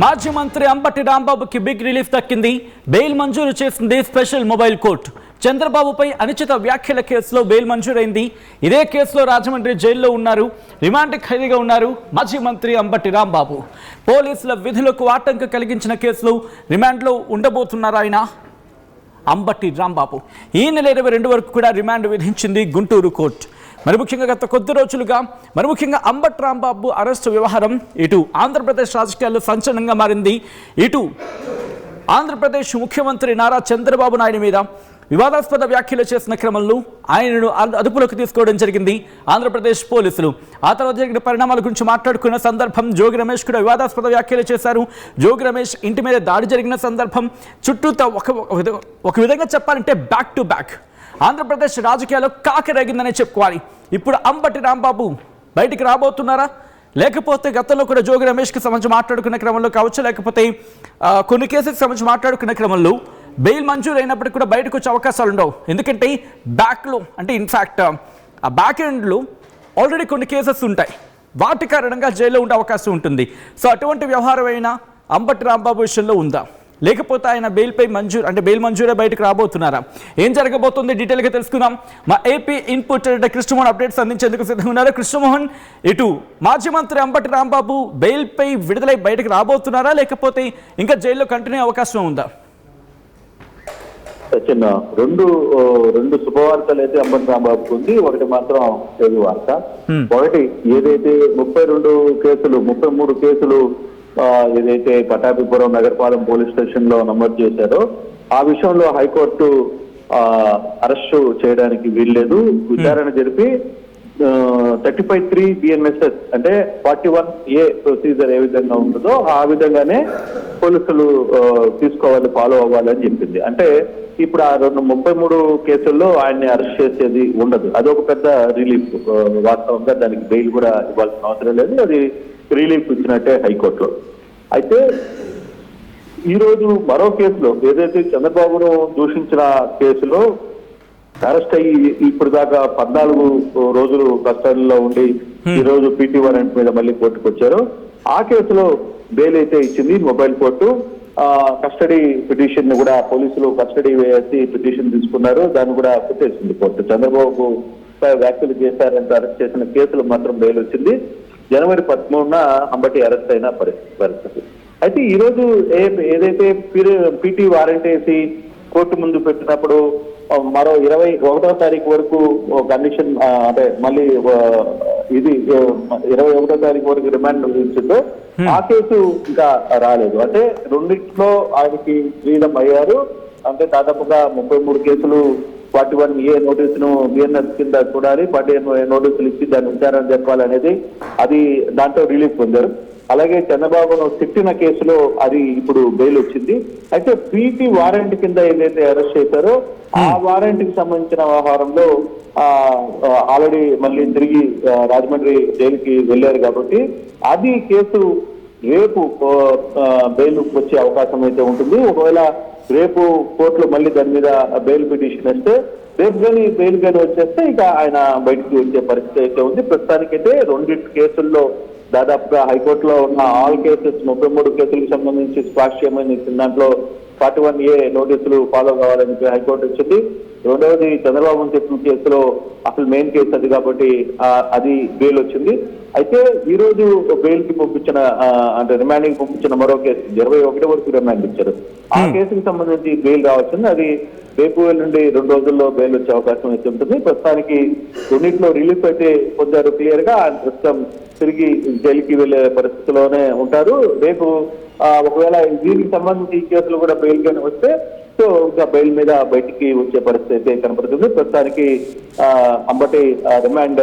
మాజీ మంత్రి Ambati రాంబాబుకి big relief దక్కింది. బెయిల్ మంజూరు చేసింది స్పెషల్ మొబైల్ కోర్టు. చంద్రబాబుపై అనుచిత వ్యాఖ్యల కేసులో బెయిల్ మంజూరైంది. ఇదే కేసులో రాజమండ్రి జైల్లో ఉన్నారు, రిమాండ్ ఖైదీగా ఉన్నారు మాజీ మంత్రి అంబటి రాంబాబు. పోలీసుల విధులకు ఆటంకం కలిగించిన కేసులో రిమాండ్లో ఉండబోతున్నారు ఆయన అంబటి రాంబాబు. ఈ నెల 22 వరకు కూడా రిమాండ్ విధించింది గుంటూరు కోర్టు. మరి ముఖ్యంగా గత కొద్ది రోజులుగా అంబటి రాంబాబు అరెస్టు వ్యవహారం ఇటు ఆంధ్రప్రదేశ్ రాజకీయాల్లో సంచలనంగా మారింది. ఇటు ఆంధ్రప్రదేశ్ ముఖ్యమంత్రి నారా చంద్రబాబు నాయుడు మీద వివాదాస్పద వ్యాఖ్యలు చేసిన క్రమంలో ఆయనను అదుపులోకి తీసుకోవడం జరిగింది ఆంధ్రప్రదేశ్ పోలీసులు. ఆ తర్వాత జరిగిన పరిణామాల గురించి మాట్లాడుకున్న సందర్భం జోగి రమేష్ కూడా వివాదాస్పద వ్యాఖ్యలు చేశారు. జోగి రమేష్ ఇంటి మీద దాడి జరిగిన సందర్భం చుట్టూతో ఒక విధంగా చెప్పాలంటే బ్యాక్ టు బ్యాక్ ఆంధ్రప్రదేశ్ రాజకీయాల్లో కాకరేగిందనే చెప్పుకోవాలి. ఇప్పుడు అంబటి రాంబాబు బయటికి రాబోతున్నారా, లేకపోతే గతంలో కూడా జోగి రమేష్కి సంబంధించి మాట్లాడుకున్న క్రమంలో కావచ్చు, లేకపోతే కొన్ని కేసులకు సంబంధించి మాట్లాడుకున్న క్రమంలో బెయిల్ మంజూరు అయినప్పటికీ కూడా బయటకు వచ్చే అవకాశాలు ఉండవు. ఎందుకంటే బ్యాక్లో అంటే ఇన్ఫ్యాక్ట్ ఆ బ్యాక్ ఎండ్లో ఆల్రెడీ కొన్ని కేసెస్ ఉంటాయి, వాటి కారణంగా జైల్లో ఉండే అవకాశం ఉంటుంది. సో అటువంటి వ్యవహారం అయినా అంబటి రాంబాబు విషయంలో ఉందా, లేకపోతే ఆయన బెయిల్ మంజూరే బయటకు రాబోతున్నారా, ఏం జరగబోతుంది డీటెయిల్గా తెలుసుకుందాం. మా ఏపీ ఇన్పుట్ కృష్ణమోహన్ అప్డేట్స్ అందించేందుకు సిద్ధంగా ఉన్నారు. కృష్ణమోహన్, ఇటు మాజీ మంత్రి అంబటి రాంబాబు బెయిల్పై విడుదలై బయటకు రాబోతున్నారా, లేకపోతే ఇంకా జైల్లో కంటిన్యూ అవకాశం ఉందా? చిన్న రెండు శుభవార్తలు అయితే అంబటి రాంబాబుకు ఉంది. ఒకటి మాత్రం చెడు వార్త. ఒకటి ఏదైతే 33 కేసులు ఏదైతే పటాభిపురం నగరపాలెం పోలీస్ స్టేషన్ లో నమోదు చేశారో ఆ విషయంలో హైకోర్టు అరెస్టు చేయడానికి వీల్లేదు. విచారణ జరిపి 35(3) BNSS అంటే 41A ప్రొసీజర్ ఏ విధంగా ఉంటుందో ఆ విధంగానే పోలీసులు తీసుకోవాలి, ఫాలో అవ్వాలని చెప్పింది. అంటే ఇప్పుడు ఆ 33 కేసుల్లో ఆయన్ని అరెస్ట్ చేసేది ఉండదు. అదొక పెద్ద రిలీఫ్. వాస్తవంగా దానికి బెయిల్ కూడా ఇవ్వాల్సిన అవసరం లేదు, అది రిలీఫ్ ఇచ్చినట్టే హైకోర్టులో. అయితే ఈ రోజు మరో కేసులో ఏదైతే చంద్రబాబును దూషించిన కేసులో అరెస్ట్ అయ్యి ఇప్పుడు దాకా 14 రోజులు కస్టడీలో ఉండి ఈ రోజు పీటీ వారెంట్ మీద మళ్ళీ కోర్టుకు వచ్చారు. ఆ కేసులో బెయిల్ అయితే ఇచ్చింది మొబైల్ కోర్టు. కస్టడీ పిటిషన్ ని కూడా పోలీసులు కస్టడీ వేసి పిటిషన్ తీసుకున్నారు, దాన్ని కూడా కొట్టేసింది కోర్టు. చంద్రబాబు వ్యాఖ్యలు చేశారంటే అరెస్ట్ చేసిన కేసులు మాత్రం బెయిల్ వచ్చింది. జనవరి 13న అంబటి అరెస్ట్ అయిన పరిస్థితి. అయితే ఈ రోజు ఏదైతే పీటీ వారెంట్ వేసి కోర్టు ముందు పెట్టినప్పుడు మరో 21వ తారీఖు వరకు కండిషన్ అంటే మళ్ళీ ఇది 21వ తారీఖు వరకు రిమాండ్ విధించిందో ఆ కేసు ఇంకా రాలేదు. అంటే రెండింటిలో ఆయనకి ఫ్రీడమ్ అయ్యారు. అంటే దాదాపుగా 33 కేసులు 41A నోటీసును BNS కింద చూడాలి, 41A నోటీసులు ఇచ్చి దాన్ని విచారణ జరపాలనేది అది దాంట్లో రిలీఫ్ పొందారు. అలాగే చంద్రబాబును తిట్టిన కేసులో అది ఇప్పుడు బెయిల్ వచ్చింది. అయితే పీటీ వారెంట్ కింద ఏదైతే అరెస్ట్ చేశారో ఆ వారెంట్ కి సంబంధించిన వ్యవహారంలో ఆల్రెడీ మళ్ళీ తిరిగి రాజమండ్రి జైలుకి వెళ్ళారు కాబట్టి అది కేసు రేపు బెయిల్ వచ్చే అవకాశం అయితే ఉంటుంది. ఒకవేళ రేపు కోర్టులో మళ్ళీ దాని మీద బెయిల్ పిటిషన్ వస్తే రేపు కానీ బెయిల్ కానీ వచ్చేస్తే ఇక ఆయన బయటికి వచ్చే పరిస్థితి అయితే ఉంది. ప్రస్తుతానికైతే 2 కేసుల్లో దాదాపుగా హైకోర్టులో ఉన్న ఆల్ కేసెస్ 33 కేసులకు సంబంధించి స్క్వాష్ చేయమని దాంట్లో 41A నోటీసులు ఫాలో కావాలని హైకోర్టు వచ్చింది. రెండవది చంద్రబాబు చెప్పిన కేసులో అసలు మెయిన్ కేసు అది కాబట్టి అది బెయిల్ వచ్చింది. అయితే ఈ రోజు బెయిల్ కి పంపించిన అంటే రిమాండింగ్ పంపించిన మరో కేసు 21 వరకు రిమాండ్ ఇచ్చారు. ఆ కేసుకి సంబంధించి బెయిల్ రావాల్సింది. అది రేపు నుండి 2 రోజుల్లో బెయిల్ వచ్చే అవకాశం అయితే ఉంటుంది. ప్రస్తుతానికి రెండింటిలో రిలీఫ్ అయితే పొందారు క్లియర్ గా. ప్రస్తుతం తిరిగి జైలుకి వెళ్లే పరిస్థితిలోనే ఉంటారు. రేపు ఒకవేళ దీనికి సంబంధించి ఈ కేసులు కూడా బెయిల్ గానే వస్తే సో ఇంకా బెయిల్ మీద బయటికి వచ్చే పరిస్థితి అయితే కనపడుతుంది. ప్రస్తుతానికి అంబటి రిమాండ్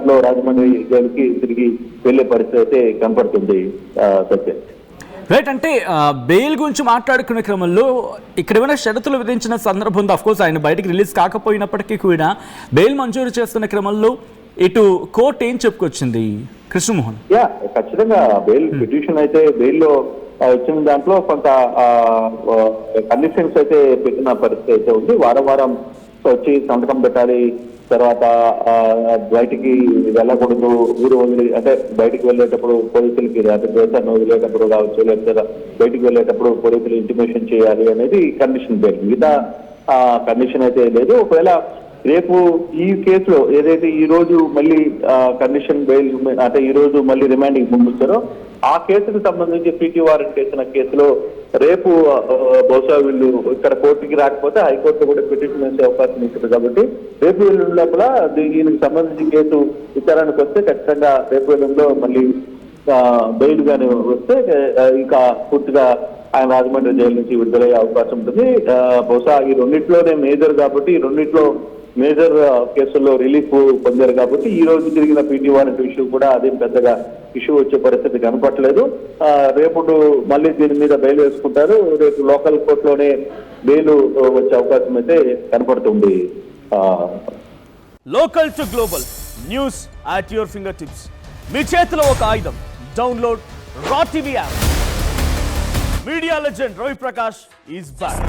లో రాజమండ్రి జైలుకి తిరిగి వెళ్లే పరిస్థితి అయితే కనపడుతుంది. సత్యం రైట్. అంటే బెయిల్ గురించి మాట్లాడుకునే క్రమంలో ఇక్కడ ఏమైనా షరతులు విధించిన సందర్భం ఉంది. అఫ్కోర్స్ ఆయన బయటికి రిలీజ్ కాకపోయినప్పటికీ కూడా బెయిల్ మంజూరు చేస్తున్న క్రమంలో ఇటు కోర్టు ఏం చెప్పుకొచ్చింది కృష్ణమోహన్? ఖచ్చితంగా బెయిల్ పిటిషన్ అయితే బెయిల్లో వచ్చిన దాంట్లో కొంత కండిషన్స్ అయితే పెట్టిన పరిస్థితి అయితే ఉంది. వారం వచ్చి సంతకం పెట్టాలి, తర్వాత బయటికి వెళ్ళకూడదు, ఊరు వదిలి అంటే బయటికి వెళ్ళేటప్పుడు పోలీసులకి అంటే దేశాన్ని వదిలేటప్పుడు కావచ్చు, లేకపోతే బయటికి వెళ్ళేటప్పుడు పోలీసులు ఇంటిమేషన్ చేయాలి అనేది కండిషన్ పేరు. మిగతా కండిషన్ అయితే లేదు. ఒకవేళ రేపు ఈ కేసులో ఏదైతే ఈ రోజు మళ్ళీ కండిషన్ బెయిల్ అంటే ఈ రోజు మళ్ళీ రిమాండింగ్ పంపించారో ఆ కేసుకు సంబంధించి పీటీ వారెంట్ చేసిన కేసులో రేపు బహుశా వీళ్ళు ఇక్కడ కోర్టుకి రాకపోతే హైకోర్టు కూడా పిటిషన్ వేసే అవకాశం ఉంటుంది. కాబట్టి రేపు ఎల్లుండి లోపల దీనికి సంబంధించి కేసు విచారణకు వస్తే ఖచ్చితంగా రేపు ఎల్లుండిలో మళ్ళీ బెయిల్ గాని వస్తే ఇంకా పూర్తిగా ఆయన రాజమండ్రి జైలు నుంచి విడుదలయ్యే అవకాశం ఉంటుంది. బహుశా ఈ రెండిట్లోనే మేజర్ కాబట్టి ఈ రెండిట్లో మేజర్ కేసుల్లో రిలీఫ్ పొందారు కాబట్టి ఈ రోజు జరిగిన పీటీ వారెంట్ ఇష్యూ కూడా అదేం పెద్దగా ఇష్యూ వచ్చే పరిస్థితి కనపట్లేదు. రేపు మళ్ళీ దీని మీద బెయిల్ వేసుకుంటారు. రేపు లోకల్ కోర్టులోనే బెయిల్ వచ్చే అవకాశం అయితే కనపడుతుంది. Local to global news at your fingertips. మీ చేతిలో ఒక ఆయుధం. Download Raw TV app. Media legend Ravi Prakash is back.